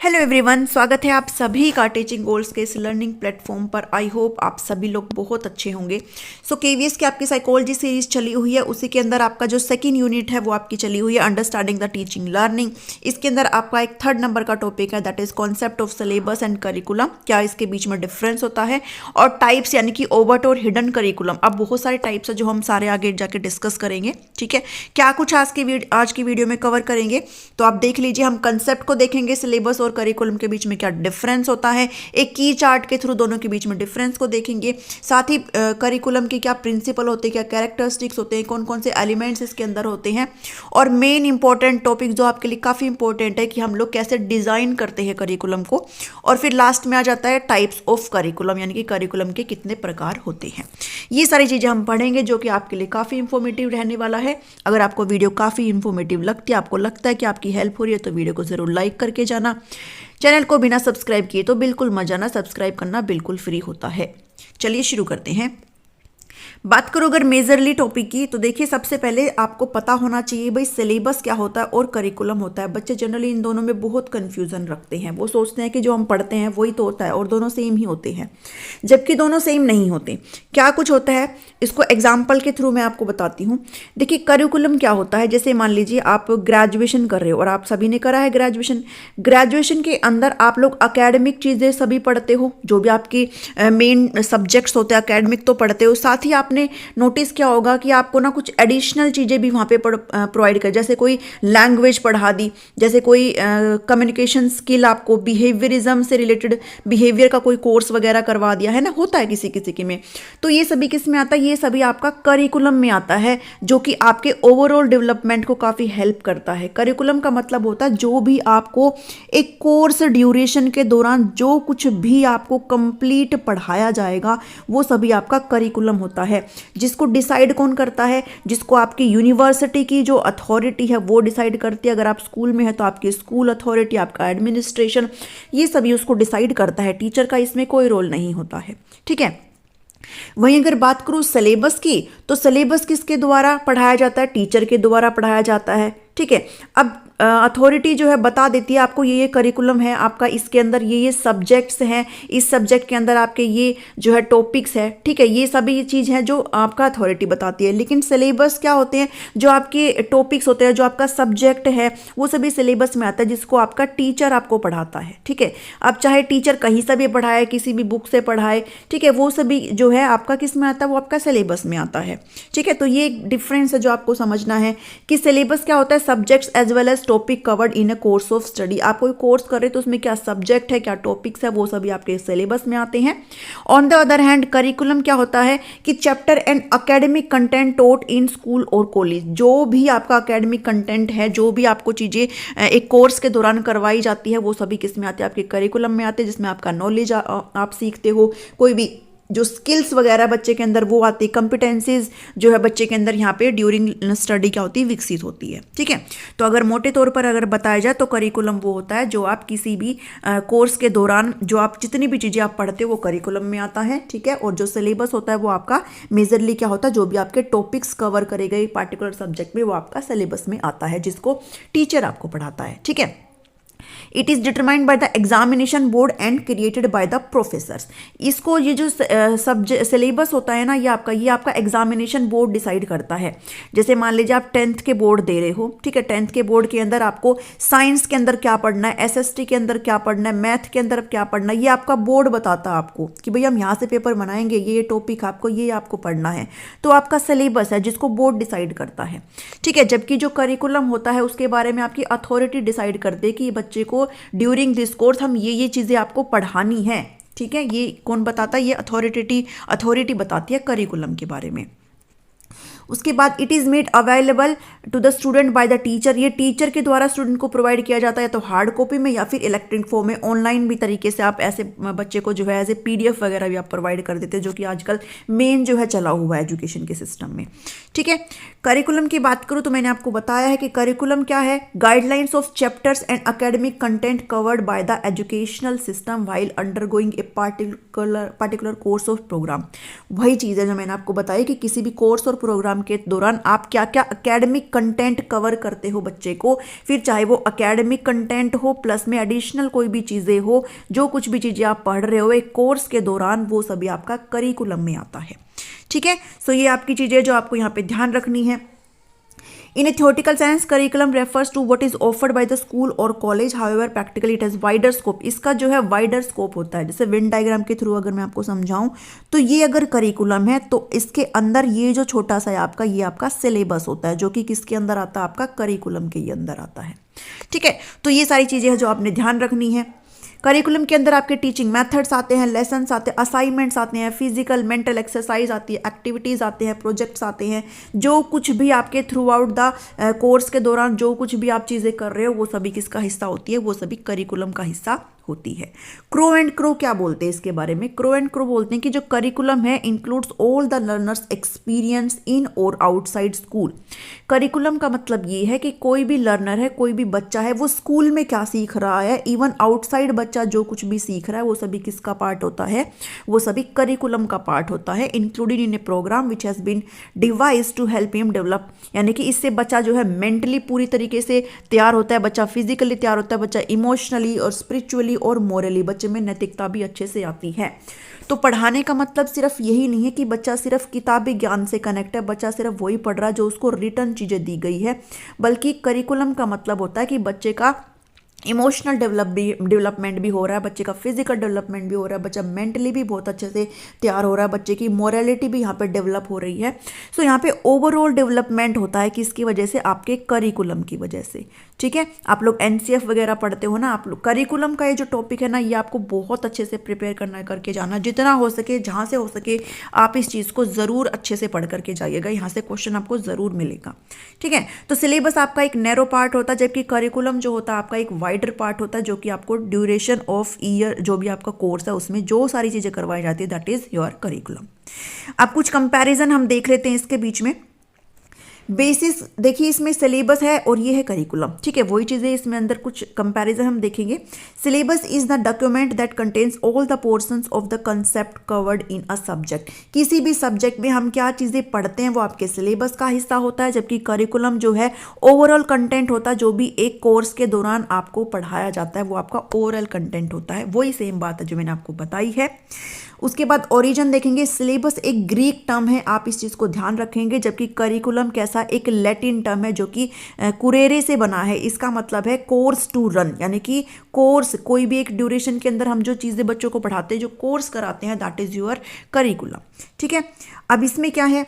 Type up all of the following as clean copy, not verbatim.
Hello everyone, स्वागत है आप सभी का टीचिंग गोल्स के इस लर्निंग प्लेटफॉर्म पर। आई होप आप सभी लोग बहुत अच्छे होंगे। सो केवीएस की आपकी साइकोलॉजी सीरीज चली हुई है, उसी के अंदर आपका जो सेकंड यूनिट है वो आपकी चली हुई है अंडरस्टैंडिंग द टीचिंग लर्निंग। इसके अंदर आपका एक 3rd नंबर का टॉपिक है, that is concept of syllabus and curriculum. क्या इसके बीच में डिफरेंस होता है, और टाइप्स यानी कि ओवर्ट और हिडन करिकुलम। अब बहुत सारे टाइप्स है जो हम सारे आगे जाके डिस्कस करेंगे। ठीक है, क्या कुछ आज की वीडियो में कवर करेंगे तो आप देख लीजिए। हम कंसेप्ट को देखेंगे, सिलेबस और करिकुलम के बीच में क्या डिफरेंस होता है, एक की चार्ट के थ्रू दोनों के बीच में डिफरेंस को देखेंगे। साथ ही करिकुलम के क्या प्रिंसिपल होते हैं, क्या कैरेक्टरिस्टिक्स होते हैं, कौन कौन से एलिमेंट्स इसके अंदर होते हैं, और मेन इंपॉर्टेंट टॉपिक जो आपके लिए काफ़ी इंपॉर्टेंट है कि हम लोग कैसे डिज़ाइन करते हैं करिकुलम को। और फिर लास्ट में आ जाता है टाइप्स ऑफ करिकुलम, यानी कि करिकुलम के कितने प्रकार होते हैं। ये सारी चीज़ें हम पढ़ेंगे जो कि आपके लिए काफ़ी इंफॉर्मेटिव रहने वाला है। अगर आपको वीडियो काफ़ी इंफॉर्मेटिव लगती है, आपको लगता है कि आपकी हेल्प हो रही है, तो वीडियो को ज़रूर लाइक करके जाना। चैनल को बिना सब्सक्राइब किए तो बिल्कुल मत जाना, सब्सक्राइब करना बिल्कुल फ्री होता है। चलिए शुरू करते हैं। बात करो अगर मेजरली टॉपिक की, तो देखिए सबसे पहले आपको पता होना चाहिए भाई सिलेबस क्या होता है और करिकुलम होता है। बच्चे जनरली इन दोनों में बहुत कंफ्यूजन रखते हैं। वो सोचते हैं कि जो हम पढ़ते हैं वही तो होता है और दोनों सेम ही होते हैं, जबकि दोनों सेम नहीं होते। क्या कुछ होता है, इसको एग्जाम्पल के थ्रू मैं आपको बताती हूँ। देखिए करिकुलम क्या होता है, जैसे मान लीजिए आप ग्रेजुएशन कर रहे हो, और आप सभी ने करा है ग्रेजुएशन। ग्रेजुएशन के अंदर आप लोग अकेडमिक चीज़ें सभी पढ़ते हो, जो भी आपकी मेन सब्जेक्ट्स होते हैं अकेडमिक तो पढ़ते हो। साथ ही आपने नोटिस किया होगा कि आपको ना कुछ एडिशनल चीज़ें भी वहाँ पे प्रोवाइड कर, जैसे कोई लैंग्वेज पढ़ा दी, जैसे कोई कम्युनिकेशन स्किल, आपको बिहेवियरिज्म से रिलेटेड बिहेवियर का कोई कोर्स वगैरह करवा दिया है ना, होता है किसी किसी के में। तो ये सभी किस में आता है, ये सभी आपका करिकुलम में आता है, जो कि आपके ओवरऑल डेवलपमेंट को काफ़ी हेल्प करता है। करिकुलम का मतलब होता है जो भी आपको एक कोर्स ड्यूरेशन के दौरान जो कुछ भी आपको कंप्लीट पढ़ाया जाएगा वो सभी आपका करिकुलम होता है। जिसको डिसाइड कौन करता है, जिसको आपकी यूनिवर्सिटी की जो अथॉरिटी है वो डिसाइड करती है। अगर आप स्कूल में है तो आपकी स्कूल अथॉरिटी, आपका एडमिनिस्ट्रेशन, ये सभी उसको डिसाइड करता है। टीचर का इसमें कोई रोल नहीं होता है। ठीक है, वहीं अगर बात करूं सिलेबस की, तो सिलेबस किसके द्वारा पढ़ाया जाता है, टीचर के द्वारा पढ़ाया जाता है। ठीक है, अब अथॉरिटी जो है बता देती है आपको ये करिकुलम है आपका, इसके अंदर ये सब्जेक्ट्स हैं, इस सब्जेक्ट के अंदर आपके ये जो है टॉपिक्स है। ठीक है, ये सभी चीज़ हैं जो आपका अथॉरिटी बताती है। लेकिन सिलेबस क्या होते हैं, जो आपके टॉपिक्स होते हैं, जो आपका सब्जेक्ट है वो सभी सिलेबस में आता है, जिसको आपका टीचर आपको पढ़ाता है। ठीक है, अब चाहे टीचर कहीं से भी पढ़ाए, किसी भी बुक से पढ़ाए, ठीक है, वो सभी जो है आपका किस में आता है, वो आपका सिलेबस में आता है। ठीक है, तो ये एक डिफरेंस है जो आपको समझना है कि सिलेबस क्या होता है, subjects as well as topic covered in a course of study. आप कोई कोर्स कर रहे तो उसमें क्या सब्जेक्ट है, क्या टॉपिक्स है, वो सभी आपके सिलेबस में आते हैं। On the other hand curriculum क्या होता है कि chapter and academic content taught in school और कॉलेज। जो भी आपका एकेडमिक कंटेंट है, जो भी आपको चीज़ें एक कोर्स के दौरान करवाई जाती है, वो सभी किस में आते हैं, आपके करिकुलम में आते हैं, जिसमें आपका नॉलेज आप सीखते हो। कोई भी जो स्किल्स वगैरह बच्चे के अंदर वो आती है, कॉम्पिटेंसीज जो है बच्चे के अंदर यहाँ पे ड्यूरिंग स्टडी क्या होती है, विकसित होती है। ठीक है, तो अगर मोटे तौर पर अगर बताया जाए तो करिकुलम वो होता है जो आप किसी भी कोर्स के दौरान जो आप जितनी भी चीज़ें आप पढ़ते हो वो करिकुलम में आता है। ठीक है, और जो सिलेबस होता है वो आपका मेजरली क्या होता है, जो भी आपके टॉपिक्स कवर करे गए पार्टिकुलर सब्जेक्ट में वो आपका सिलेबस में आता है, जिसको टीचर आपको पढ़ाता है। ठीक है, it is determined by the examination board and created by the professors. इसको ये जो सब्जेक्ट सिलेबस होता है ना, ये आपका एग्जामिनेशन बोर्ड डिसाइड करता है। जैसे मान लीजिए आप 10th के बोर्ड दे रहे हो। ठीक है, 10th के बोर्ड के अंदर आपको साइंस के अंदर क्या पढ़ना है, एसएसटी के अंदर क्या पढ़ना है, मैथ के अंदर क्या पढ़ना है, ये आपका बोर्ड बताता है आपको कि भाई हम यहाँ से पेपर बनाएंगे, ये टॉपिक आपको ये आपको पढ़ना है। तो आपका सिलेबस है जिसको बोर्ड डिसाइड करता है। ठीक है, जबकि जो करिकुलम होता है उसके बारे में आपकी अथॉरिटी डिसाइड करती है कि बच्चे को ड्यूरिंग दिस कोर्स हम ये चीजें आपको पढ़ानी है। ठीक है, ये कौन बताता है, ये अथॉरिटी बताती है करिकुलम के बारे में। उसके बाद it is made available to the student by the teacher. ये टीचर के द्वारा स्टूडेंट को प्रोवाइड किया जाता है, तो हार्ड कॉपी में या फिर इलेक्ट्रॉनिक फॉर्म में, ऑनलाइन भी तरीके से आप ऐसे बच्चे को जो है एज ए पीडीएफ वगैरह भी आप प्रोवाइड कर देते हैं, जो कि आजकल मेन जो है चला हुआ है एजुकेशन के सिस्टम में। ठीक है, करिकुलम की बात करूँ तो मैंने आपको बताया है कि करिकुलम क्या है, guidelines of chapters and academic content covered by the educational system while undergoing a particular course of program. वही चीज़ है जो मैंने आपको बताई कि किसी भी कोर्स और प्रोग्राम एग्जाम के दौरान आप क्या क्या एकेडमिक कंटेंट कवर करते हो बच्चे को, फिर चाहे वो एकेडमिक कंटेंट हो प्लस में एडिशनल कोई भी चीज़ें हो, जो कुछ भी चीज़ें आप पढ़ रहे हो एक कोर्स के दौरान, वो सभी आपका करिकुलम में आता है। ठीक है, सो ये आपकी चीज़ें जो आपको यहाँ पे ध्यान रखनी है। In a theoretical sense, curriculum refers to what is offered by the school or college. However, practically it has wider scope. इसका जो है wider scope होता है। जैसे वेन डायग्राम के थ्रू अगर मैं आपको समझाऊं तो ये अगर करिकुलम है तो इसके अंदर ये जो छोटा सा है आपका, ये आपका सिलेबस होता है, जो कि किसके अंदर आता है, आपका करिकुलम के ही अंदर आता है। ठीक है, तो ये सारी चीज़ें हैं जो आपने ध्यान रखनी है। करिकुलम के अंदर आपके टीचिंग मेथड्स आते हैं, लेसन्स आते हैं, असाइनमेंट्स आते हैं, फिजिकल मेंटल एक्सरसाइज आती है, एक्टिविटीज़ आते हैं, प्रोजेक्ट्स आते हैं, जो कुछ भी आपके थ्रू आउट द कोर्स के दौरान जो कुछ भी आप चीज़ें कर रहे हो वो सभी किसका हिस्सा होती है, वो सभी करिकुलम का हिस्सा होती है। क्रो एंड क्रो क्या बोलते हैं इसके बारे में? क्रो एंड क्रो बोलते हैं कि जो करिकुलम है includes all the learners experience in और आउटसाइड स्कूल। करिकुलम का मतलब ये है कि कोई भी लर्नर है, कोई भी बच्चा है, वो स्कूल में क्या सीख रहा है, इवन आउटसाइड बच्चा जो कुछ भी सीख रहा है वो सभी किसका पार्ट होता है, वो सभी करिकुलम का पार्ट होता है, included in a program which has been devised to help him develop. यानी कि इससे बच्चा जो है मेंटली पूरी तरीके से तैयार होता है, बच्चा फिजिकली तैयार होता है, बच्चा इमोशनली और स्पिरिचुअली और मोरली, बच्चे में नैतिकता भी अच्छे से आती है। तो पढ़ाने का मतलब सिर्फ यही नहीं है कि बच्चा सिर्फ किताबी ज्ञान से कनेक्ट है, बच्चा सिर्फ वही पढ़ रहा है जो उसको रिटर्न चीज़ें दी गई है, बल्कि करिकुलम का मतलब होता है कि बच्चे का इमोशनल डेवलपमेंट भी हो रहा है, बच्चे का फिजिकल डेवलपमेंट भी हो रहा है, बच्चा मेंटली भी बहुत अच्छे से तैयार हो रहा है, बच्चे की मोरालिटी भी यहाँ पे डेवलप हो रही है। सो यहाँ पे ओवरऑल डेवलपमेंट होता है किसकी वजह से, आपके करिकुलम की वजह से। ठीक है, आप लोग एनसीएफ वगैरह पढ़ते हो ना, आप लोग करिकुलम का ये जो टॉपिक है ना, ये आपको बहुत अच्छे से प्रिपेयर करना करके जाना, जितना हो सके, जहाँ से हो सके आप इस चीज़ को ज़रूर अच्छे से पढ़ करके जाइएगा, यहाँ से क्वेश्चन आपको ज़रूर मिलेगा। ठीक है, तो सिलेबस आपका एक नैरो पार्ट होता है, जबकि करिकुलम जो होता है आपका एक वाइडर पार्ट होता है, जो कि आपको ड्यूरेशन ऑफ ईयर जो भी आपका कोर्स है उसमें जो सारी चीज़ें करवाई जाती है, दैट इज़ योर करिकुलम। अब कुछ कंपैरिजन हम देख लेते हैं इसके बीच में। बेसिस देखिए, इसमें सिलेबस है और ये है करिकुलम। ठीक है, वही चीज़ें इसमें अंदर कुछ कंपैरिजन हम देखेंगे। Syllabus is the document that contains all the portions of the concept covered in a subject. किसी भी सब्जेक्ट में हम क्या चीज़ें पढ़ते हैं वो आपके सिलेबस का हिस्सा होता है, जबकि करिकुलम जो है ओवरऑल कंटेंट होता है, जो भी एक कोर्स के दौरान आपको पढ़ाया जाता है वो आपका ओवरऑल कंटेंट होता है। वही सेम बात है जो मैंने आपको बताई है। उसके बाद ओरिजिन देखेंगे। सिलेबस एक ग्रीक टर्म है, आप इस चीज़ को ध्यान रखेंगे, जबकि करिकुलम कैसा, एक लैटिन टर्म है जो कि कुरेरे से बना है। इसका मतलब है कोर्स टू रन, यानी कि कोर्स, कोई भी एक ड्यूरेशन के अंदर हम जो चीज़ें बच्चों को पढ़ाते हैं, जो कोर्स कराते हैं, दैट इज़ योर करिकुलम। ठीक है, अब इसमें क्या है,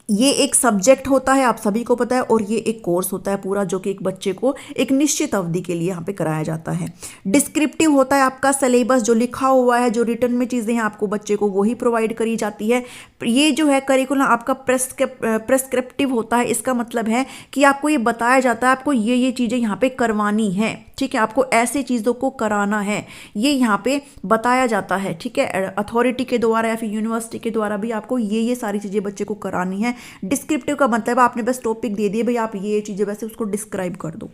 ये एक सब्जेक्ट होता है, आप सभी को पता है, और ये एक कोर्स होता है पूरा, जो कि एक बच्चे को एक निश्चित अवधि के लिए यहाँ पे कराया जाता है। डिस्क्रिप्टिव होता है आपका सिलेबस, जो लिखा हुआ है, जो रिटर्न में चीज़ें हैं आपको बच्चे को वही प्रोवाइड करी जाती है। ये जो है करिकुलम आपका प्रेस्क्रिप्टिव होता है। इसका मतलब है कि आपको ये बताया जाता है आपको ये चीज़ें यहाँ पे करवानी है। ठीक है, आपको ऐसी चीज़ों को कराना है, ये यहाँ पे बताया जाता है। ठीक है, अथॉरिटी के द्वारा या फिर यूनिवर्सिटी के द्वारा भी आपको ये सारी चीज़ें बच्चे को करानी है। डिस्क्रिप्टिव का मतलब आपने बस टॉपिक दे दिए, भाई आप ये चीज़ें वैसे उसको डिस्क्राइब कर दो।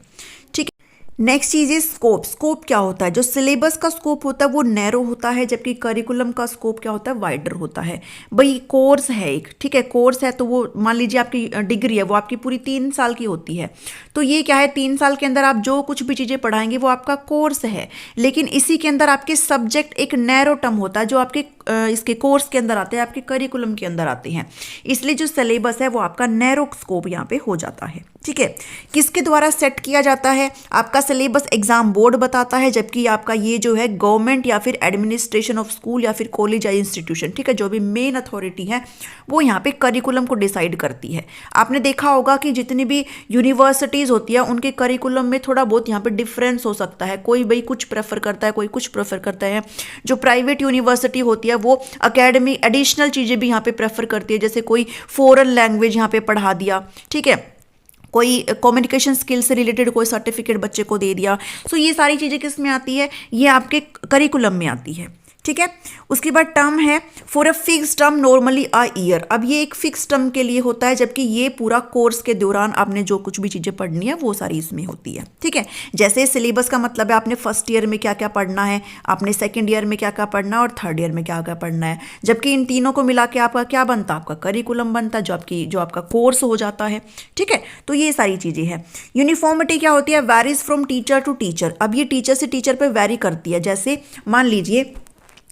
ठीक है, नेक्स्ट चीज़ है स्कोप। स्कोप क्या होता है, जो सिलेबस का स्कोप होता है वो नैरो होता है, जबकि करिकुलम का स्कोप क्या होता है, वाइडर होता है। भाई कोर्स है एक, ठीक है, कोर्स है तो वो मान लीजिए आपकी डिग्री है, वो आपकी पूरी 3 साल की होती है। तो ये क्या है, 3 साल के अंदर आप जो कुछ भी चीज़ें पढ़ाएंगे वो आपका कोर्स है, लेकिन इसी के अंदर आपके सब्जेक्ट एक नैरो टर्म होता है, जो आपके इसके कोर्स के अंदर आते हैं, आपके करिकुलम के अंदर आते हैं। इसलिए जो सिलेबस है वो आपका नैरो स्कोप यहाँ पे हो जाता है। ठीक है, किसके द्वारा सेट किया जाता है, आपका सिलेबस एग्जाम बोर्ड बताता है, जबकि आपका ये जो है गवर्नमेंट या फिर एडमिनिस्ट्रेशन ऑफ स्कूल या फिर कॉलेज या इंस्टीट्यूशन, ठीक है, जो भी मेन अथॉरिटी है वो यहाँ पे करिकुलम को डिसाइड करती है। आपने देखा होगा कि जितनी भी यूनिवर्सिटीज़ होती है उनके करिकुलम में थोड़ा बहुत यहाँ पे डिफरेंस हो सकता है, कोई भाई कुछ प्रेफर करता है, कोई कुछ प्रेफर करता है। जो प्राइवेट यूनिवर्सिटी होती है वो अकेडमी एडिशनल चीज़ें भी यहाँ पे प्रेफर करती है, जैसे कोई फॉरेन लैंग्वेज यहाँ पे पढ़ा दिया, ठीक है, कोई कम्युनिकेशन स्किल से रिलेटेड कोई सर्टिफिकेट बच्चे को दे दिया। सो ये सारी चीज़ें किस में आती है, ये आपके करिकुलम में आती है। ठीक है। उसके बाद टर्म है for a fix term normally a year. अब ये एक फिक्स टर्म के लिए होता है, जबकि ये पूरा कोर्स के दौरान आपने जो कुछ भी चीज़ें पढ़नी है वो सारी इसमें होती है, ठीक है। जैसे सिलेबस का मतलब है आपने फर्स्ट ईयर में क्या क्या पढ़ना है, आपने सेकेंड ईयर में क्या क्या पढ़ना है और थर्ड ईयर में क्या क्या पढ़ना है, जबकि इन तीनों को मिला के आपका क्या बनता है, आपका करिकुलम बनता है, जो आपका कोर्स हो जाता है, ठीक है। तो ये सारी चीज़ें हैं। यूनिफॉर्मिटी क्या होती है, varies from teacher to teacher. अब ये टीचर से टीचर पे वेरी करती है। जैसे मान लीजिए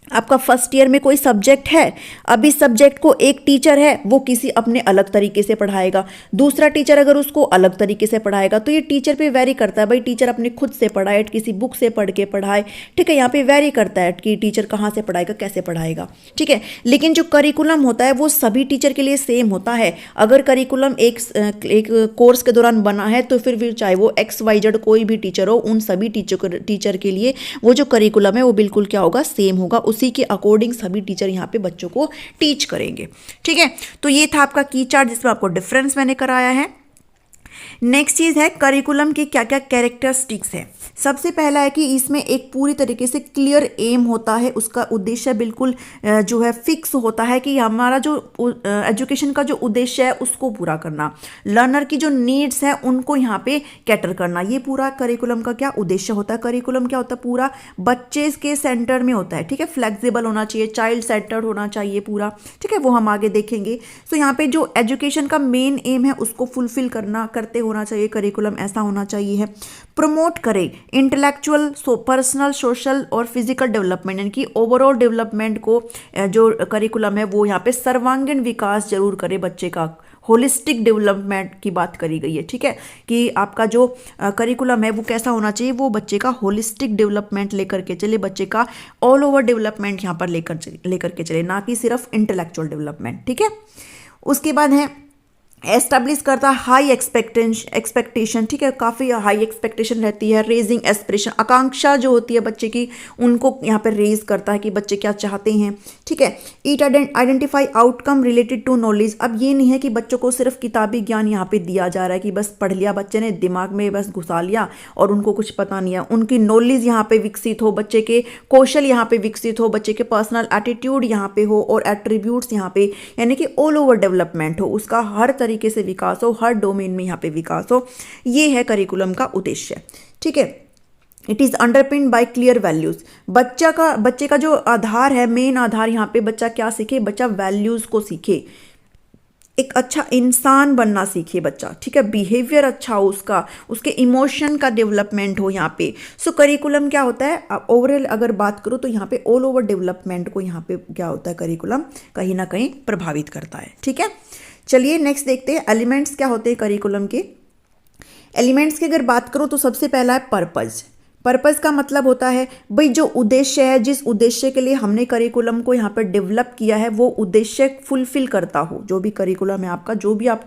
आपका फर्स्ट ईयर में कोई सब्जेक्ट है, अब इस सब्जेक्ट को एक टीचर है वो किसी अपने अलग तरीके से पढ़ाएगा, दूसरा टीचर अगर उसको अलग तरीके से पढ़ाएगा, तो ये टीचर पे वेरी करता है। भाई टीचर अपने खुद से पढ़ाए, किसी बुक से पढ़ के पढ़ाए, ठीक है, यहाँ पे वेरी करता है कि टीचर कहाँ से पढ़ाएगा, कैसे पढ़ाएगा, ठीक है। लेकिन जो करिकुलम होता है वो सभी टीचर के लिए सेम होता है। अगर करिकुलम एक कोर्स के दौरान बना है तो फिर चाहे वो XYZ कोई भी टीचर हो, उन सभी टीचर के लिए वो जो करिकुलम है वो बिल्कुल क्या होगा, सेम होगा। उसी के अकॉर्डिंग सभी टीचर यहाँ पे बच्चों को टीच करेंगे, ठीक है। तो ये था आपका की चार्ट जिसमें आपको डिफरेंस मैंने कराया है। नेक्स्ट चीज है करिकुलम की क्या क्या कैरेक्टरिस्टिक्स है। सबसे पहला है कि इसमें एक पूरी तरीके से क्लियर एम होता है, उसका उद्देश्य बिल्कुल जो है फिक्स होता है कि हमारा जो एजुकेशन का जो उद्देश्य है उसको पूरा करना, लर्नर की जो नीड्स है उनको यहाँ पे कैटर करना, ये पूरा करिकुलम का क्या उद्देश्य होता है। करिकुलम क्या होता है, पूरा बच्चे के सेंटर में होता है, ठीक है। फ्लेक्सिबल होना चाहिए, चाइल्ड सेंटर्ड होना चाहिए पूरा, ठीक है, वो हम आगे देखेंगे। तो यहाँ पे जो एजुकेशन का मेन एम है उसको फुलफिल करते होना चाहिए, करिकुलम ऐसा होना चाहिए है। प्रमोट करे इंटेलेक्चुअल, पर्सनल, सोशल और फिजिकल डेवलपमेंट, यानी कि ओवरऑल डेवलपमेंट को जो करिकुलम है वो यहाँ पे सर्वांगीण विकास जरूर करे बच्चे का। होलिस्टिक डेवलपमेंट की बात करी गई है, ठीक है, कि आपका जो करिकुलम है वो कैसा होना चाहिए, वो बच्चे का होलिस्टिक डेवलपमेंट लेकर के चले, बच्चे का ऑल ओवर डेवलपमेंट यहाँ पर लेकर के चले, ना कि सिर्फ इंटेलेक्चुअल डेवलपमेंट, ठीक है। उसके बाद है एस्टेब्लिश करता हाई एक्सपेक्टेशन, ठीक है, काफ़ी हाई एक्सपेक्टेशन रहती है। रेजिंग एस्पिरेशन, आकांक्षा जो होती है बच्चे की उनको यहाँ पर रेज करता है कि बच्चे क्या चाहते हैं, ठीक है। It identify outcome related to knowledge. अब ये नहीं है कि बच्चों को सिर्फ किताबी ज्ञान यहाँ पे दिया जा रहा है कि बस पढ़ लिया बच्चे ने, दिमाग में बस घुसा लिया और उनको कुछ पता नहीं है। उनकी नॉलेज यहाँ पे विकसित हो, बच्चे के कौशल यहाँ पे विकसित हो, बच्चे के पर्सनल एटीट्यूड यहाँ पे हो और एट्रीब्यूट्स यहाँ पे, यानी कि ऑल ओवर डेवलपमेंट हो, उसका हर तरीके से विकास हो, हर डोमेन में यहाँ पे विकास हो। ये है करिकुलम का उद्देश्य, ठीक है। It is underpinned by clear values. बच्चे का जो आधार है, मेन आधार यहाँ पे बच्चा क्या सीखे, बच्चा वैल्यूज को सीखे, एक अच्छा इंसान बनना सीखे बच्चा, ठीक है, बिहेवियर अच्छा हो उसका, उसके इमोशन का डेवलपमेंट हो यहाँ पे। सो करिकुलम क्या होता है, ओवरऑल अगर बात करूँ तो यहाँ पे ऑल ओवर डेवलपमेंट को यहाँ पे क्या होता है, करिकुलम कहीं ना कहीं प्रभावित करता है, ठीक है। चलिए नेक्स्ट देखते हैं एलिमेंट्स क्या होते हैं करिकुलम के। एलिमेंट्स की अगर बात करूँ तो सबसे पहला है पर्पज़। पर्पज़ का मतलब होता है भाई जो उद्देश्य है, जिस उद्देश्य के लिए हमने करिकुलम को यहाँ पर डेवलप किया है वो उद्देश्य फुलफिल करता हो। जो भी करिकुलम है आपका, जो भी आप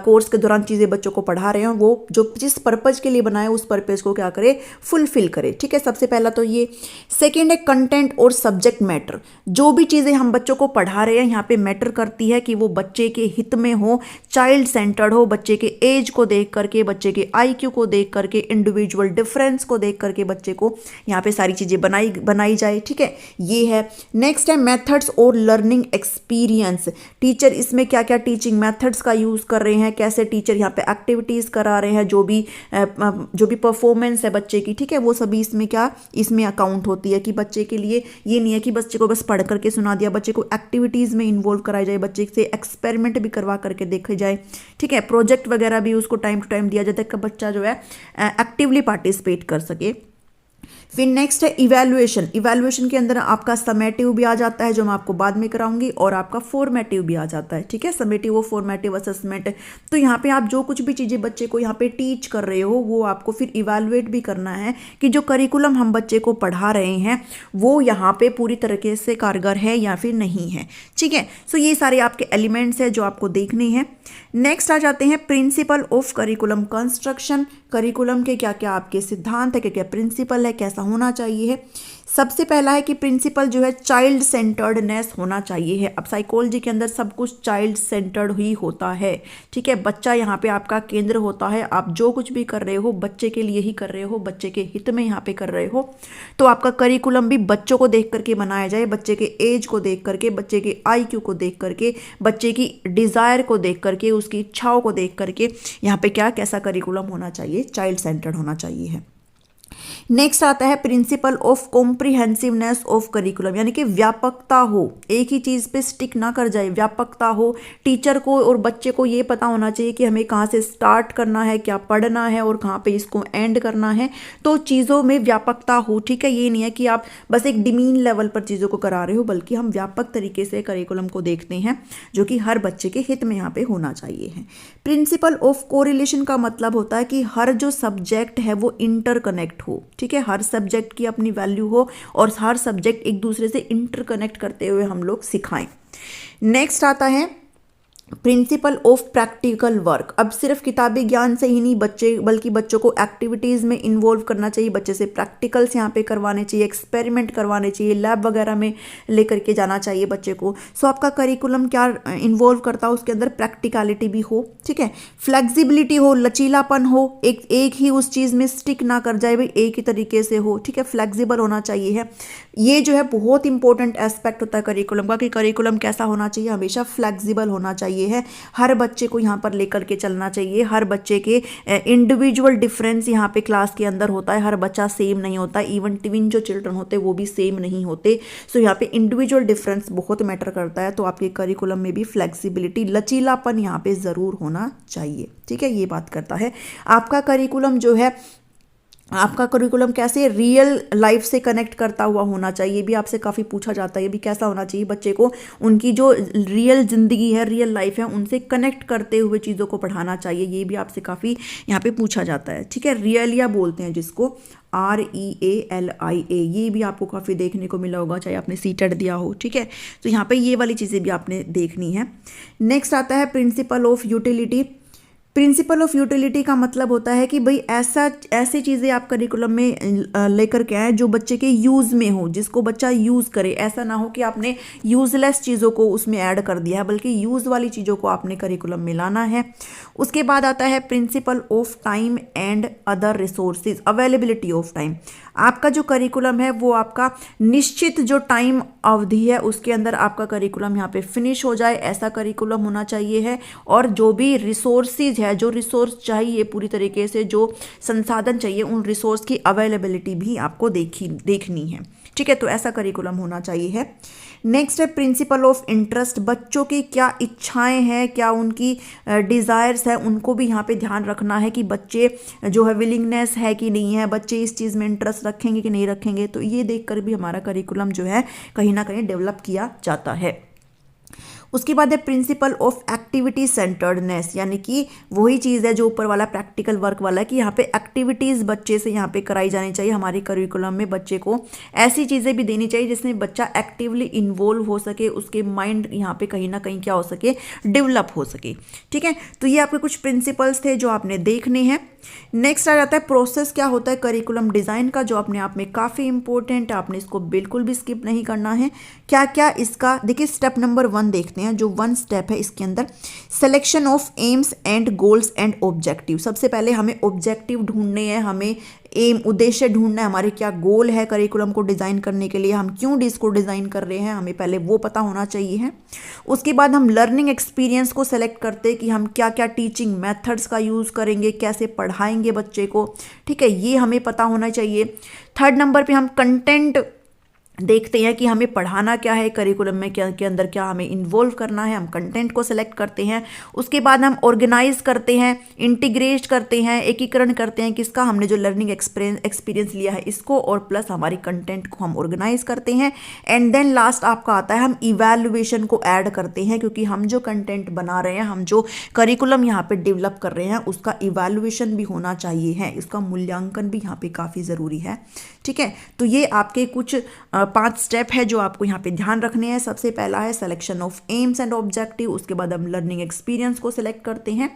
कोर्स के दौरान चीज़ें बच्चों को पढ़ा रहे हो, वो जो जिस पर्पज़ के लिए बनाए उस पर्पज़ को क्या करे, फुलफिल करे, ठीक है। सबसे पहला तो ये। सेकेंड है कंटेंट और सब्जेक्ट मैटर। जो भी चीज़ें हम बच्चों को पढ़ा रहे हैं यहाँ पे मैटर करती है कि वो बच्चे के हित में हो, चाइल्ड सेंटर्ड हो, बच्चे के एज को देख करके, बच्चे के IQ को देख करके, इंडिविजुअल डिफरेंस को देख करके बच्चे को यहाँ पे सारी चीजें बनाई जाए, ठीक है। ये है। नेक्स्ट है मेथड्स और लर्निंग एक्सपीरियंस। टीचर इसमें क्या क्या टीचिंग मेथड्स का यूज कर रहे हैं, कैसे टीचर यहाँ पे एक्टिविटीज करा रहे हैं, जो भी परफॉर्मेंस है बच्चे की, ठीक है, वो सभी इसमें अकाउंट होती है कि बच्चे के लिए ये नहीं है कि बच्चे को बस पढ़ करके सुना दिया, बच्चे को एक्टिविटीज में इन्वॉल्व कराया जाए, बच्चे से एक्सपेरिमेंट भी करवा करके देखे जाए, ठीक है। प्रोजेक्ट वगैरह भी उसको टाइम टू टाइम दिया जाता है कि बच्चा जो है एक्टिवली पार्टिसिपेट कर सके। फिर नेक्स्ट है इवैल्यूएशन। इवैल्यूएशन के अंदर आपका समेटिव भी आ जाता है जो मैं आपको बाद में कराऊंगी, और आपका फॉर्मेटिव भी आ जाता है, ठीक है। समेटिव और फॉर्मेटिव असेसमेंट। तो यहाँ पे आप जो कुछ भी चीज़ें बच्चे को यहाँ पे टीच कर रहे हो वो आपको फिर इवैल्यूएट भी करना है कि जो करिकुलम हम बच्चे को पढ़ा रहे हैं वो यहाँ पे पूरी तरीके से कारगर है या फिर नहीं है, ठीक है। सो ये सारे आपके एलिमेंट्स हैं जो आपको देखने हैं। नेक्स्ट आ जाते हैं principle of curriculum construction. Curriculum के क्या क्या आपके सिद्धांत है, क्या क्या प्रिंसिपल है, कैसे कैसा होना चाहिए है। सबसे पहला है कि प्रिंसिपल जो है चाइल्ड सेंटर्डनेस होना चाहिए है। अब साइकोलॉजी के अंदर सब कुछ चाइल्ड सेंटर्ड ही होता है, ठीक है। बच्चा यहाँ पे आपका केंद्र होता है। आप जो कुछ भी कर रहे हो बच्चे के लिए ही कर रहे हो, बच्चे के हित में यहाँ पे कर रहे हो। तो आपका करिकुलम भी बच्चों को देख करके बनाया जाए, बच्चे के एज को देख करके, बच्चे के IQ को देख करके, बच्चे की डिज़ायर को देख करके, उसकी इच्छाओं को देख करके यहाँ पे क्या कैसा करिकुलम होना चाहिए, चाइल्ड सेंटर्ड होना चाहिए है। नेक्स्ट आता है प्रिंसिपल ऑफ कॉम्प्रिहेंसिवनेस ऑफ करिकुलम, यानी कि व्यापकता हो, एक ही चीज़ पे स्टिक ना कर जाए, व्यापकता हो। टीचर को और बच्चे को ये पता होना चाहिए कि हमें कहाँ से स्टार्ट करना है, क्या पढ़ना है और कहाँ पे इसको एंड करना है। तो चीज़ों में व्यापकता हो, ठीक है। ये नहीं है कि आप बस एक डिमीन लेवल पर चीज़ों को करा रहे हो, बल्कि हम व्यापक तरीके से करिकुलम को देखते हैं, जो कि हर बच्चे के हित में यहाँ पे होना चाहिए है। प्रिंसिपल ऑफ कोरिलेशन का मतलब होता है कि हर जो सब्जेक्ट है वो इंटरकनेक्ट हो, ठीक है। हर सब्जेक्ट की अपनी वैल्यू हो और हर सब्जेक्ट एक दूसरे से इंटरकनेक्ट करते हुए हम लोग सिखाएं। नेक्स्ट आता है प्रिंसिपल ऑफ प्रैक्टिकल वर्क। अब सिर्फ किताबी ज्ञान से ही नहीं बल्कि बच्चों को एक्टिविटीज़ में इन्वॉल्व करना चाहिए, बच्चे से प्रैक्टिकल्स यहाँ पे करवाने चाहिए, एक्सपेरिमेंट करवाने चाहिए, लैब वगैरह में लेकर के जाना चाहिए बच्चे को। सो आपका करिकुलम क्या इन्वॉल्व करता हो, उसके अंदर प्रैक्टिकलिटी भी हो, ठीक है, फ्लेक्सिबिलिटी हो, लचीलापन हो, एक ही उस चीज़ में स्टिक ना कर जाए, भाई एक ही तरीके से हो, ठीक है, फ्लेक्सिबल होना चाहिए है। ये जो है बहुत इंपॉर्टेंट एस्पेक्ट होता है करिकुलम का, कि करिकुलम कैसा होना चाहिए, हमेशा फ्लेक्सिबल होना चाहिए है। हर बच्चे को यहाँ पर लेकर के चलना चाहिए। हर बच्चे के इंडिविजुअल डिफरेंस यहाँ पे क्लास के अंदर होता है, हर बच्चा सेम नहीं होता, इवन ट्विन जो चिल्ड्रन होते हैं वो भी सेम नहीं होते। सो यहाँ पे इंडिविजुअल डिफरेंस बहुत मैटर करता है। तो आपके करिकुलम में भी फ्लेक्सिबिलिटी, लचीलापन यहाँ पे ज़रूर होना चाहिए, ठीक है। ये बात करता है आपका करिकुलम जो है, आपका करिकुलम कैसे रियल लाइफ से कनेक्ट करता हुआ होना चाहिए। ये भी आपसे काफ़ी पूछा जाता है, ये भी कैसा होना चाहिए, बच्चे को उनकी जो रियल ज़िंदगी है, रियल लाइफ है, उनसे कनेक्ट करते हुए चीज़ों को पढ़ाना चाहिए। ये भी आपसे काफ़ी यहाँ पे पूछा जाता है, ठीक है। रियलिया बोलते हैं जिसको, REALIA, ये भी आपको काफ़ी देखने को मिला होगा, चाहे आपने सीटेट दिया हो, ठीक है। तो यहाँ पर ये वाली चीज़ें भी आपने देखनी है। नेक्स्ट आता है principle of utility. Principle of utility का मतलब होता है कि भाई ऐसी चीज़ें आप करिकुलम में लेकर के आए जो बच्चे के यूज़ में हो, जिसको बच्चा यूज़ करे। ऐसा ना हो कि आपने यूज़लेस चीज़ों को उसमें ऐड कर दिया है, बल्कि यूज़ वाली चीज़ों को आपने करिकुलम में लाना है। उसके बाद आता है principle of time and other resources, availability of time. आपका जो करिकुलम है वो आपका निश्चित जो टाइम अवधि है उसके अंदर आपका करिकुलम यहाँ पे फिनिश हो जाए, ऐसा करिकुलम होना चाहिए है। और जो भी रिसोर्सेज है, जो रिसोर्स चाहिए पूरी तरीके से, जो संसाधन चाहिए, उन रिसोर्स की अवेलेबिलिटी भी आपको देखनी है, ठीक है। तो ऐसा करिकुलम होना चाहिए है। नेक्स्ट है प्रिंसिपल ऑफ इंटरेस्ट। बच्चों की क्या इच्छाएं हैं, क्या उनकी डिज़ायर्स है, उनको भी यहाँ पे ध्यान रखना है कि बच्चे जो है विलिंगनेस है कि नहीं है, बच्चे इस चीज़ में इंटरेस्ट रखेंगे कि नहीं रखेंगे। तो ये देखकर भी हमारा करिकुलम जो है कहीं ना कहीं डेवलप किया जाता है। उसके बाद है प्रिंसिपल ऑफ एक्टिविटी सेंटर्डनेस, यानी कि वही चीज़ है जो ऊपर वाला प्रैक्टिकल वर्क वाला है, कि यहाँ पे एक्टिविटीज़ बच्चे से यहाँ पे कराई जानी चाहिए। हमारे करिकुलम में बच्चे को ऐसी चीज़ें भी देनी चाहिए जिसमें बच्चा एक्टिवली इन्वॉल्व हो सके, उसके माइंड यहाँ पे कहीं ना कहीं क्या हो सके, डेवलप हो सके, ठीक है। तो ये आपके कुछ प्रिंसिपल्स थे जो आपने देखने हैं। नेक्स्ट आ जाता है प्रोसेस क्या होता है करिकुलम डिज़ाइन का, जो अपने आप में काफ़ी इंपॉर्टेंट है, आपने इसको बिल्कुल भी स्किप नहीं करना है। क्या क्या इसका, देखिए स्टेप नंबर 1 देखते हैं। जो 1 स्टेप है इसके अंदर selection of AIIMS and goals and objective. सबसे पहले हमें ऑब्जेक्टिव ढूंढने हैं, हमें एम उद्देश्य ढूंढना है, हमारे क्या गोल है करिकुलम को डिज़ाइन करने के लिए, हम क्यों इसको डिज़ाइन कर रहे हैं, हमें पहले वो पता होना चाहिए है। उसके बाद हम लर्निंग एक्सपीरियंस को सेलेक्ट करते हैं कि हम क्या क्या टीचिंग मेथड्स का यूज़ करेंगे, कैसे पढ़ाएंगे बच्चे को, ठीक है, ये हमें पता होना चाहिए। 3rd नंबर पे हम कंटेंट देखते हैं कि हमें पढ़ाना क्या है करिकुलम में, क्या के अंदर क्या हमें इन्वॉल्व करना है, हम कंटेंट को सेलेक्ट करते हैं। उसके बाद हम ऑर्गेनाइज करते हैं, इंटीग्रेट करते हैं, एकीकरण करते हैं किसका, हमने जो लर्निंग एक्सपीरियंस लिया है इसको, और प्लस हमारी कंटेंट को हम ऑर्गेनाइज करते हैं। एंड देन लास्ट आपका आता है हम इवैल्यूएशन को ऐड करते हैं, क्योंकि हम जो कंटेंट बना रहे हैं, हम जो करिकुलम यहाँ पे डेवलप कर रहे हैं, उसका इवैल्यूएशन भी होना चाहिए है, इसका मूल्यांकन भी यहाँ पे काफ़ी ज़रूरी है, ठीक है। तो ये आपके कुछ 5 स्टेप है जो आपको यहाँ पे ध्यान रखने हैं। सबसे पहला है selection of AIIMS and objective, उसके बाद हम लर्निंग एक्सपीरियंस को सिलेक्ट करते हैं,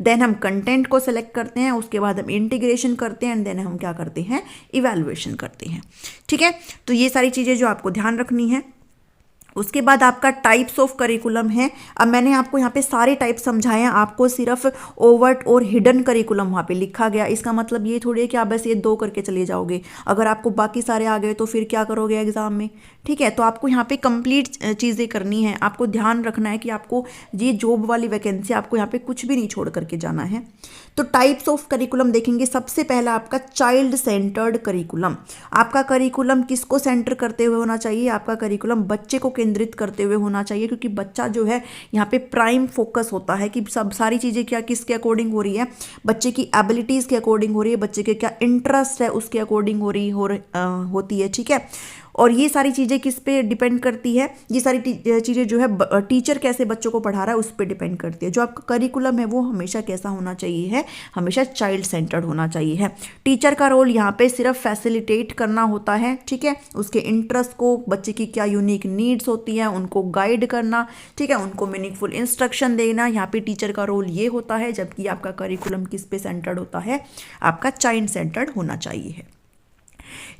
देन हम कंटेंट को सिलेक्ट करते हैं, उसके बाद हम इंटीग्रेशन करते हैं एंड देन हम क्या करते हैं, इवैल्यूएशन करते हैं। ठीक है, तो ये सारी चीज़ें जो आपको ध्यान रखनी है। उसके बाद आपका टाइप्स ऑफ करिकुलम है। अब मैंने आपको यहाँ पे सारे टाइप समझाए हैं, आपको सिर्फ ओवर्ट और हिडन करिकुलम वहाँ पे लिखा गया। इसका मतलब ये थोड़ी है कि आप बस ये 2 करके चले जाओगे, अगर आपको बाकी सारे आ गए तो फिर क्या करोगे एग्जाम में। ठीक है, तो आपको यहाँ पे कंप्लीट चीज़ें करनी है। आपको ध्यान रखना है कि आपको ये जॉब वाली वैकेंसी आपको यहाँ पे कुछ भी नहीं छोड़ करके जाना है। तो टाइप्स ऑफ करिकुलम देखेंगे। सबसे पहला आपका चाइल्ड सेंटर्ड करिकुलम। आपका करिकुलम किसको सेंटर करते हुए होना चाहिए, आपका करिकुलम बच्चे को केंद्रित करते हुए होना चाहिए, क्योंकि बच्चा जो है यहाँ पे प्राइम फोकस होता है कि सब सारी चीज़ें क्या किसके अकॉर्डिंग हो रही है, बच्चे की एबिलिटीज़ के अकॉर्डिंग हो रही है, बच्चे के क्या इंटरेस्ट है उसके अकॉर्डिंग होती है। ठीक है, और ये सारी चीज़ें किस पे डिपेंड करती है, ये सारी चीज़ें जो है टीचर कैसे बच्चों को पढ़ा रहा है उस पर डिपेंड करती है। जो आपका करिकुलम है वो हमेशा कैसा होना चाहिए है, हमेशा चाइल्ड सेंटर्ड होना चाहिए है। टीचर का रोल यहाँ पे सिर्फ फैसिलिटेट करना होता है। ठीक है, उसके इंटरेस्ट को, बच्चे की क्या यूनिक नीड्स होती हैं उनको गाइड करना, ठीक है, उनको मीनिंगफुल इंस्ट्रक्शन देना, यहाँ पे टीचर का रोल ये होता है। जबकि आपका करिकुलम किस पे सेंटर्ड होता है, आपका चाइल्ड सेंटर्ड होना चाहिए है।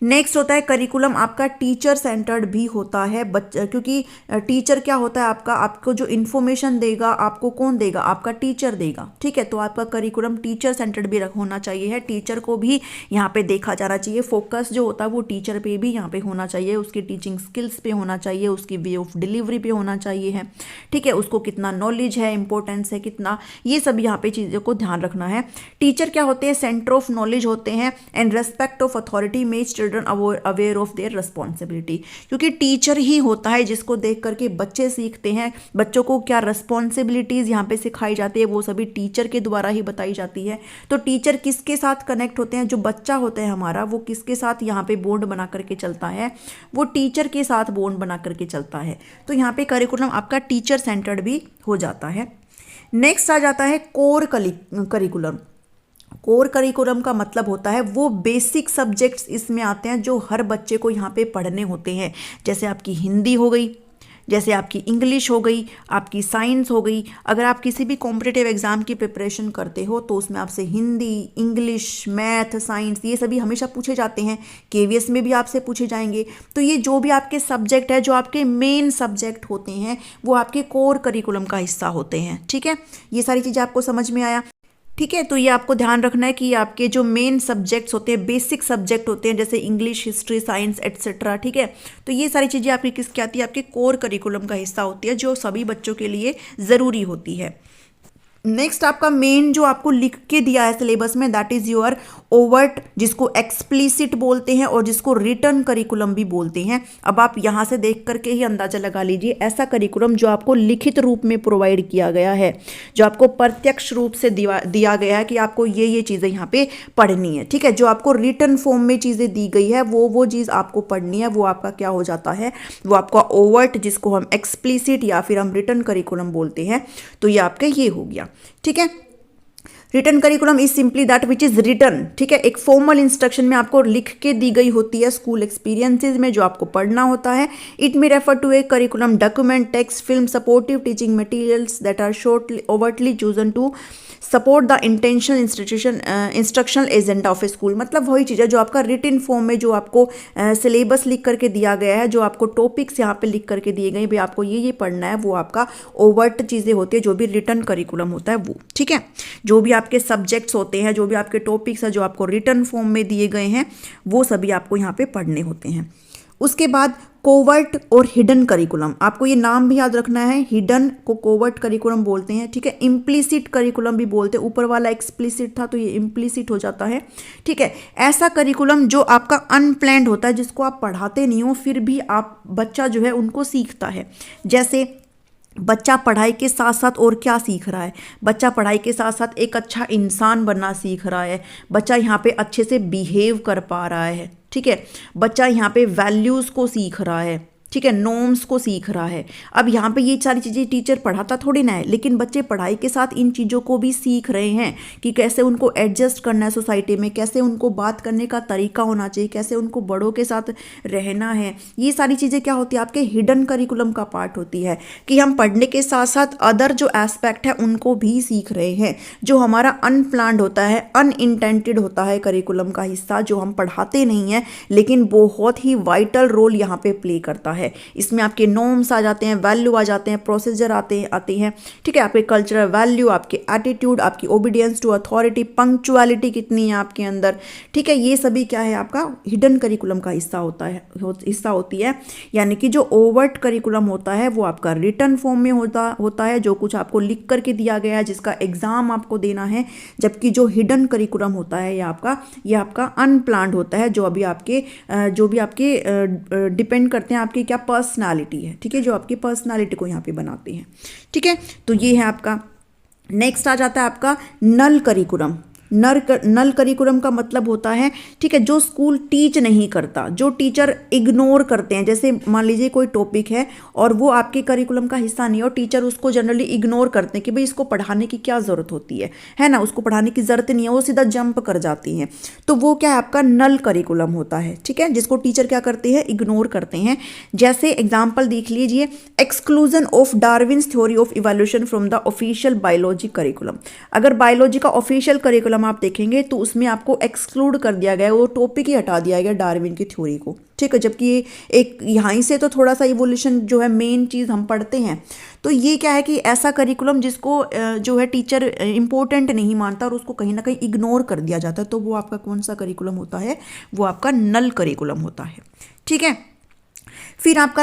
नेक्स्ट होता है करिकुलम आपका टीचर सेंटर्ड भी होता है, क्योंकि टीचर क्या होता है आपका, आपको जो इन्फॉर्मेशन देगा आपको कौन देगा, आपका टीचर देगा। ठीक है, तो आपका करिकुलम टीचर सेंटर्ड भी होना चाहिए है। टीचर को भी यहाँ पे देखा जाना चाहिए, फोकस जो होता है वो टीचर पे भी यहाँ पे होना चाहिए, उसकी टीचिंग स्किल्स पे होना चाहिए, उसकी वे ऑफ डिलीवरी पे होना चाहिए है। ठीक है, उसको कितना नॉलेज है, इंपॉर्टेंस है कितना, ये सब यहाँ पे चीज़ों को ध्यान रखना है। टीचर क्या होते हैं, सेंटर ऑफ नॉलेज होते हैं and respect of authority makes children aware of their responsibility, क्योंकि टीचर ही होता है जिसको देख करके बच्चे सीखते हैं। बच्चों को क्या रिस्पॉन्सिबिलिटीज़ यहाँ पे सिखाई जाती है वो सभी टीचर के द्वारा ही बताई जाती है। तो टीचर किसके साथ कनेक्ट होते हैं, जो बच्चा होता है हमारा वो किसके साथ यहाँ पे बॉन्ड बना करके चलता है, वो टीचर के साथ बॉन्ड बना करके चलता है। तो यहाँ पे करिकुलम आपका टीचर सेंटर्ड भी हो जाता है। नेक्स्ट आ जाता है कोर करिकुलम। कोर करिकुलम का मतलब होता है वो बेसिक सब्जेक्ट्स इसमें आते हैं जो हर बच्चे को यहाँ पे पढ़ने होते हैं। जैसे आपकी हिंदी हो गई, जैसे आपकी इंग्लिश हो गई, आपकी साइंस हो गई। अगर आप किसी भी कॉम्पिटिटिव एग्जाम की प्रिपरेशन करते हो तो उसमें आपसे हिंदी, इंग्लिश, मैथ, साइंस ये सभी हमेशा पूछे जाते हैं। केवीएस में भी आपसे पूछे जाएंगे। तो ये जो भी आपके सब्जेक्ट है, जो आपके मेन सब्जेक्ट होते हैं वो आपके कोर करिकुलम का हिस्सा होते हैं। ठीक है, ये सारी चीज़ें आपको समझ में आया। ठीक है, तो ये आपको ध्यान रखना है कि आपके जो मेन सब्जेक्ट्स होते हैं, बेसिक सब्जेक्ट होते हैं, जैसे इंग्लिश, हिस्ट्री, साइंस एटसेट्रा। ठीक है, तो ये सारी चीज़ें आपकी किसकी आती है, आपके कोर करिकुलम का हिस्सा होती है, जो सभी बच्चों के लिए ज़रूरी होती है। नेक्स्ट आपका मेन जो आपको लिख के दिया है सिलेबस में, दैट इज योर ओवर्ट, जिसको एक्सप्लिसिट बोलते हैं और जिसको रिटन करिकुलम भी बोलते हैं। अब आप यहाँ से देख करके ही अंदाजा लगा लीजिए, ऐसा करिकुलम जो आपको लिखित रूप में प्रोवाइड किया गया है, जो आपको प्रत्यक्ष रूप से दिया गया है कि आपको ये चीज़ें यहाँ पे पढ़नी है। ठीक है, जो आपको रिटन फॉर्म में चीज़ें दी गई है वो चीज़ आपको पढ़नी है, वो आपका क्या हो जाता है, वो आपका ओवर्ट, जिसको हम एक्सप्लिसिट या फिर हम रिटन करिकुलम बोलते हैं। तो ये आपका ये हो गया। ठीक है, written curriculum is simply that which is written. ठीक है, एक फॉर्मल इंस्ट्रक्शन में आपको लिख के दी गई होती है स्कूल एक्सपीरियंसेस में, जो आपको पढ़ना होता है। It may refer to a curriculum document, text, film, supportive teaching materials that are shortly overtly chosen to support the intentional instructional agenda of a school. मतलब वही चीज़ है जो आपका रिटन फॉर्म में जो आपको सिलेबस लिख करके दिया गया है, जो आपको टॉपिक्स यहाँ पे लिख करके दिए गए, भाई आपको ये पढ़ना है, वो आपका ओवर्ट चीज़ें होती है, जो भी रिटन करिकुलम होता है वो। ठीक है, जो भी आपके सब्जेक्ट्स होते हैं, जो भी आपके टॉपिक्स हैं, जो आपको रिटन फॉर्म में दिए गए हैं, वो सभी आपको यहाँ पे पढ़ने होते हैं। उसके बाद कोवर्ट और हिडन करिकुलम, आपको ये नाम भी याद रखना है। हिडन को कोवर्ट करिकुलम बोलते हैं। ठीक है, इम्प्लिसिट करिकुलम भी बोलते हैं। ऊपर वाला एक्सप्लिसिट था तो ये इम्प्लिसिट हो जाता है। ठीक है, ऐसा करिकुलम जो आपका अनप्लैन्ड होता है, जिसको आप पढ़ाते नहीं हो फिर भी आप बच्चा जो है उनको सीखता है। जैसे बच्चा पढ़ाई के साथ साथ और क्या सीख रहा है, बच्चा पढ़ाई के साथ साथ एक अच्छा इंसान बनना सीख रहा है, बच्चा यहाँ पे अच्छे से बिहेव कर पा रहा है। ठीक है, बच्चा यहाँ पे वैल्यूज़ को सीख रहा है। ठीक है, नॉर्म्स को सीख रहा है। अब यहाँ पे ये सारी चीज़ें टीचर पढ़ाता थोड़ी ना है, लेकिन बच्चे पढ़ाई के साथ इन चीज़ों को भी सीख रहे हैं कि कैसे उनको एडजस्ट करना है सोसाइटी में, कैसे उनको बात करने का तरीका होना चाहिए, कैसे उनको बड़ों के साथ रहना है। ये सारी चीज़ें क्या होती है, आपके हिडन करिकुलम का पार्ट होती है कि हम पढ़ने के साथ साथ अदर जो एस्पेक्ट है उनको भी सीख रहे हैं, जो हमारा अनप्लान्ड होता है, अनइंटेंटेड होता है करिकुलम का हिस्सा, जो हम पढ़ाते नहीं हैं लेकिन बहुत ही वाइटल रोल यहाँ पे प्ले करता है। इसमें आपके नॉर्म्स आ जाते हैं, वैल्यू आ जाते हैं, प्रोसीजर आते हैं, ठीक है, आपके कल्चरल वैल्यू, आपके एटीट्यूड, आपकी ओबीडियंस टू अथॉरिटी, पंक्चुअलिटी कितनी है आपके अंदर, ठीक है, ये सभी क्या है आपका हिडन करिकुलम का हिस्सा होती है। यानी कि जो ओवर्ट करिकुलम होता है वो आपका रिटन फॉर्म में होता है, जो कुछ आपको लिख करके दिया गया है, जिसका एग्जाम आपको देना है। जबकि जो हिडन करिकुलम होता है ये आपका अनप्लान्ड होता है, जो भी आपके डिपेंड करते हैं आपकी क्या पर्सनालिटी है, ठीक है, जो आपकी पर्सनालिटी को यहाँ पे बनाते हैं। ठीक है, तो ये है आपका। नेक्स्ट आ जाता है आपका नल करिकुलम। नल करिकुलम का मतलब होता है, ठीक है, जो स्कूल टीच नहीं करता, जो टीचर इग्नोर करते हैं। जैसे मान लीजिए कोई टॉपिक है और वो आपके करिकुलम का हिस्सा नहीं है और टीचर उसको जनरली इग्नोर करते हैं कि भाई इसको पढ़ाने की क्या ज़रूरत होती है ना, उसको पढ़ाने की ज़रूरत नहीं है, वो सीधा जंप कर जाती हैं। तो वो क्या है आपका नल करिकुलम होता है, ठीक है, जिसको टीचर क्या करते हैं, इग्नोर करते हैं। जैसे एग्जाम्पल देख लीजिए, exclusion of Darwin's theory of evolution from the official biology curriculum. अगर बायोलॉजी का ऑफिशियल करिकुलम आप देखेंगे तो उसमें आपको एक्सक्लूड कर दिया गया है, वो टॉपिक ही हटा दिया गया डार्विन की थ्योरी को, ठीक है। जबकि एक यहाँ से तो थोड़ा सा इवोल्यूशन जो है मेन चीज़ हम पढ़ते हैं। तो ये क्या है कि ऐसा करिकुलम जिसको जो है टीचर इंपॉर्टेंट नहीं मानता और उसको कहीं ना कहीं इग्नोर कर दिया जाता है, तो वो आपका कौन सा करिकुलम होता है, वो आपका नल करिकुलम होता है, ठीक है। फिर आपका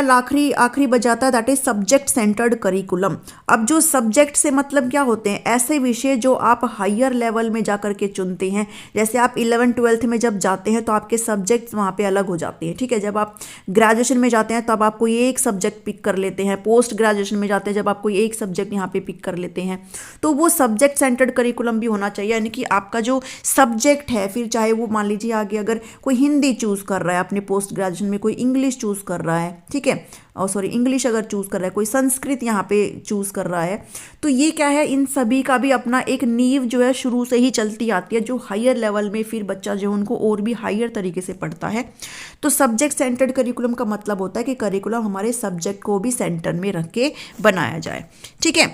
आखिरी बजाता है that is subject centred curriculum. अब जो सब्जेक्ट से मतलब क्या होते हैं, ऐसे विषय जो आप हायर लेवल में जा करके चुनते हैं। जैसे आप 11th-12th में जब जाते हैं तो आपके सब्जेक्ट्स वहाँ पे अलग हो जाते हैं, ठीक है। जब आप ग्रेजुएशन में जाते हैं तब आप कोई एक सब्जेक्ट पिक कर लेते हैं, पोस्ट ग्रेजुएशन में जाते हैं जब आप कोई एक सब्जेक्ट यहाँ पे पिक कर लेते हैं। तो वो सब्जेक्ट सेंटर्ड करिकुलम भी होना चाहिए, यानी कि आपका जो सब्जेक्ट है, फिर चाहे वो मान लीजिए आगे अगर कोई हिंदी चूज़ कर रहा है अपने पोस्ट ग्रेजुएशन में, कोई इंग्लिश चूज़ कर रहा है, ठीक है, और सॉरी इंग्लिश अगर चूज कर रहा है, कोई संस्कृत यहाँ पे चूज कर रहा है, तो ये क्या है, इन सभी का भी अपना एक नींव जो है शुरू से ही चलती आती है, जो हायर लेवल में फिर बच्चा जो उनको और भी हायर तरीके से पढ़ता है। तो सब्जेक्ट सेंटर्ड करिकुलम का मतलब होता है कि करिकुलम हमारे सब्जेक्ट को भी सेंटर में रख के बनाया जाए, ठीक है।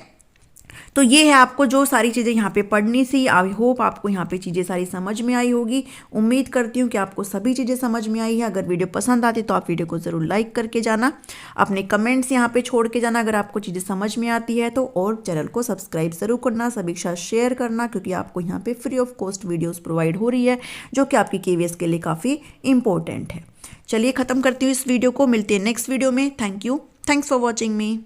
तो ये है आपको जो सारी चीज़ें यहाँ पे पढ़नी थी। आई होप आपको यहाँ पे चीज़ें सारी समझ में आई होगी। उम्मीद करती हूँ कि आपको सभी चीज़ें समझ में आई है। अगर वीडियो पसंद आती तो आप वीडियो को ज़रूर लाइक करके जाना, अपने कमेंट्स यहाँ पे छोड़ के जाना अगर आपको चीज़ें समझ में आती है तो, और चैनल को सब्सक्राइब ज़रूर करना, सभी के साथ शेयर करना, क्योंकि आपको यहाँ पर free of cost videos provide हो रही है जो कि आपकी KVS के लिए काफ़ी इंपॉर्टेंट है। चलिए ख़त्म करती हूँ इस वीडियो को, मिलती है नेक्स्ट वीडियो में। Thank you, thanks for watching me.